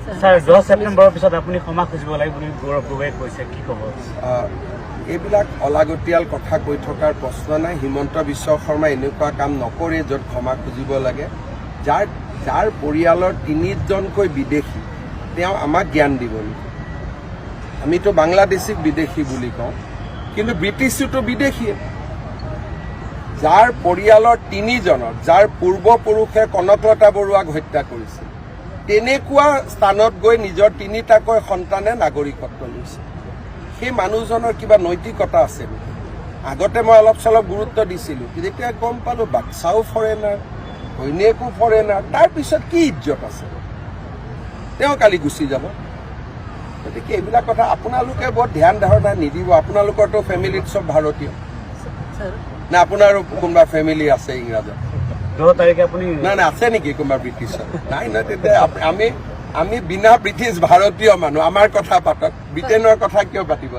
Sir 10 ছেপ্টেম্বৰৰ পিছত আপুনি ক্ষমা খুজিব লাগিব বুলি গৌৰৱ গগৈয়ে কৈছে, কি ক'ব? এইবিলাক অলাগতিয়াল কথা কৈ থকাৰ প্ৰশ্ন নাই। হিমন্ত বিশ্ব শৰ্মাই এনেকুৱা কাম নকৰে য'ত ক্ষমা খুজিব লাগে। যাৰ পৰিয়ালৰ 3জনকৈ বিদেশী, তেওঁ আমাক জ্ঞান দিব নেকি? আমিতো বাংলাদেশীক বিদেশী বুলি কওঁ, কিন্তু ব্ৰিটিছো বিদেশীয়ে। যাৰ পৰিয়ালৰ 3জনৰ, যাৰ পূৰ্বপুৰুষে কনকলতা বৰুৱাক হত্যা কৰিছিল, তেনেকুৱা স্থানত গৈ নিজৰ 3টাকৈ সন্তানে নাগৰিকত্ব লৈছে। সেই মানুহজনৰ কিবা নৈতিকতা আছে নেকি? আগতে মই অলপ চলপ গুৰুত্ব দিছিলোঁ, যেতিয়া গম পালোঁ বাচ্চাও ফৰেনাৰ, ঘৈণীয়েকো ফৰেনাৰ, তাৰপিছত কি ইজ্জত আছে? তেওঁ কালি গুচি যাব। গতিকে এইবিলাক কথা আপোনালোকে বৰ ধ্যান ধাৰণা নিদিব। আপোনালোকৰতো ফেমিলিত চব ভাৰতীয় নে? আপোনাৰো কোনোবা ফেমিলি আছে ইংৰাজত? 10 তাৰিখে আপুনি নাই আছে নেকি কোনোবা ব্ৰিটিছৰ? নাই নাই, তেতিয়া আমি বিনা ব্ৰিটিছ ভাৰতীয় মানুহ, আমাৰ কথা পাতক। ব্ৰিটেইনৰ কথা কিয় পাতিব?